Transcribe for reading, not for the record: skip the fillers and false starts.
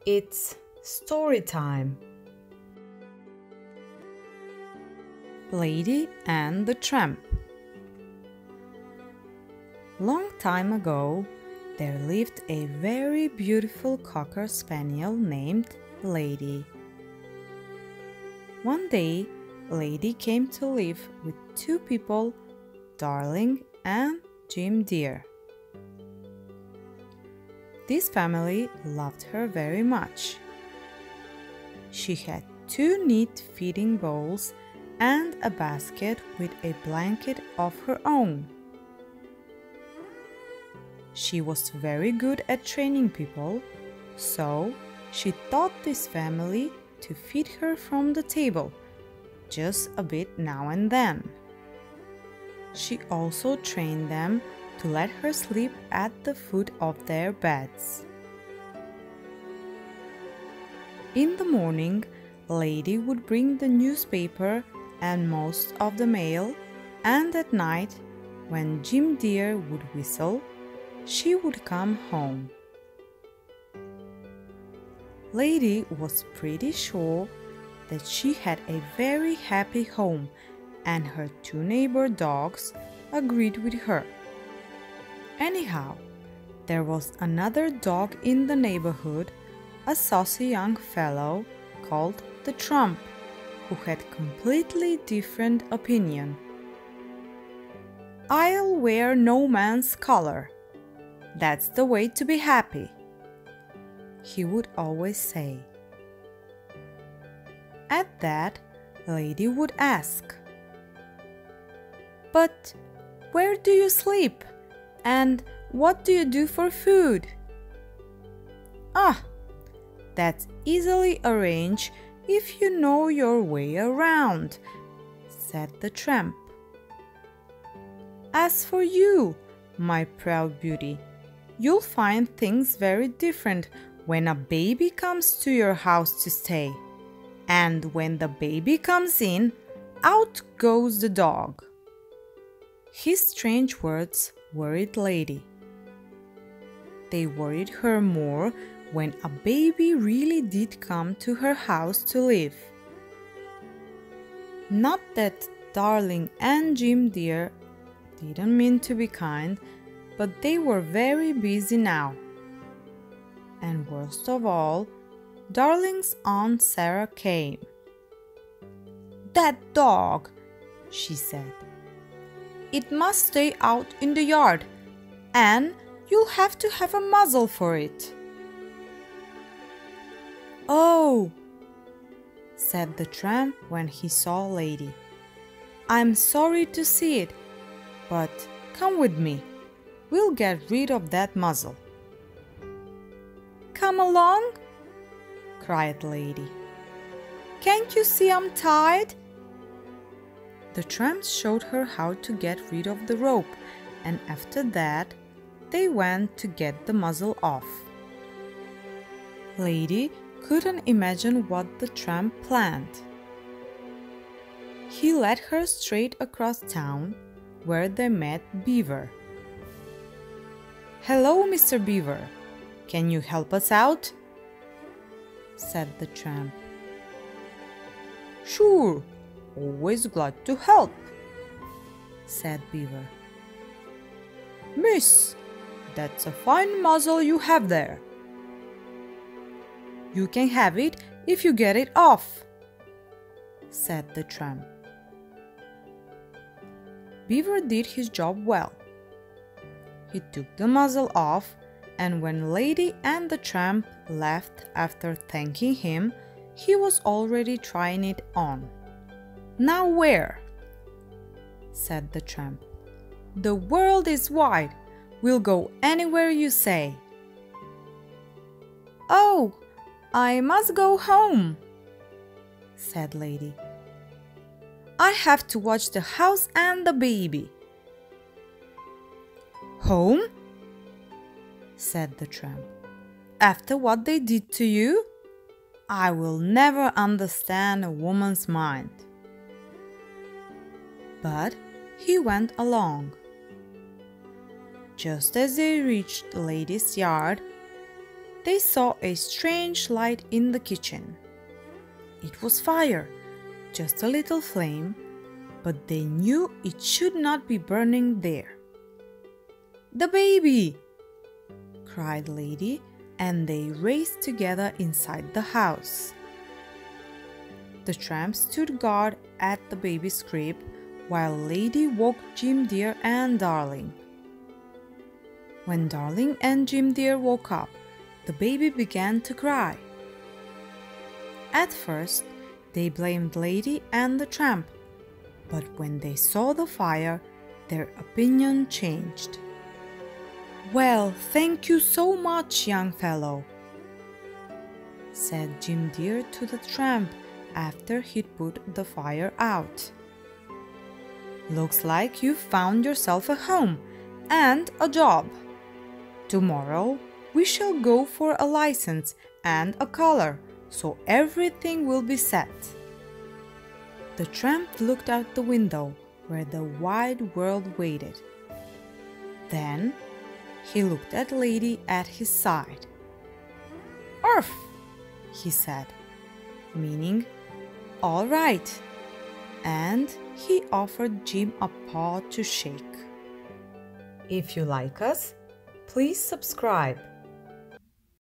It's story time. Lady and the Tramp. Long time ago, there lived a very beautiful cocker spaniel named Lady. One day, Lady came to live with two people, Darling and Jim Deer. This family loved her very much. She had two neat feeding bowls and a basket with a blanket of her own. She was very good at training people, so she taught this family to feed her from the table, just a bit now and then. She also trained them to let her sleep at the foot of their beds. In the morning, Lady would bring the newspaper and most of the mail, and at night, when Jim Deer would whistle, she would come home. Lady was pretty sure that she had a very happy home, and her two neighbor dogs agreed with her. Anyhow, there was another dog in the neighborhood, a saucy young fellow called the Tramp, who had completely different opinion. "I'll wear no man's collar. That's the way to be happy," he would always say. At that, Lady would ask, "But where do you sleep? And what do you do for food?" "Ah, that's easily arranged if you know your way around," said the Tramp. "As for you, my proud beauty, you'll find things very different when a baby comes to your house to stay. And when the baby comes in, out goes the dog." His strange words worried Lady. They worried her more when a baby really did come to her house to live. Not that Darling and Jim Deer didn't mean to be kind, but they were very busy now. And worst of all, Darling's Aunt Sarah came. "That dog," she said. "It must stay out in the yard, and you'll have to have a muzzle for it." "Oh," said the Tramp when he saw Lady. "I'm sorry to see it, but come with me. We'll get rid of that muzzle." "Come along," cried Lady. "Can't you see I'm tied?" The Tramp showed her how to get rid of the rope, and after that, they went to get the muzzle off. Lady couldn't imagine what the Tramp planned. He led her straight across town, where they met Beaver. "Hello, Mr. Beaver. Can you help us out?" said the Tramp. "Sure, always glad to help," said Beaver. "Miss, that's a fine muzzle you have there." "You can have it if you get it off," said the Tramp. Beaver did his job well. He took the muzzle off, and when Lady and the Tramp left after thanking him, he was already trying it on. "Now where?" said the Tramp. "The world is wide. We'll go anywhere you say." "Oh, I must go home," said Lady. "I have to watch the house and the baby." "Home?" said the Tramp. "After what they did to you? I will never understand a woman's mind." But he went along. Just as they reached the lady's yard, they saw a strange light in the kitchen. It was fire, just a little flame, but they knew it should not be burning there. "The baby!" cried Lady, and they raced together inside the house. The tramp stood guard at the baby's crib while Lady woke Jim Dear and Darling. When Darling and Jim Dear woke up, the baby began to cry. At first, they blamed Lady and the tramp, but when they saw the fire, their opinion changed. "Well, thank you so much, young fellow," said Jim Dear to the tramp after he'd put the fire out. "Looks like you've found yourself a home and a job. Tomorrow we shall go for a license and a collar, so everything will be set." The tramp looked out the window where the wide world waited. Then he looked at Lady at his side. "Arf!" he said, meaning, "All right," and he offered Jim a paw to shake. If you like us, please subscribe.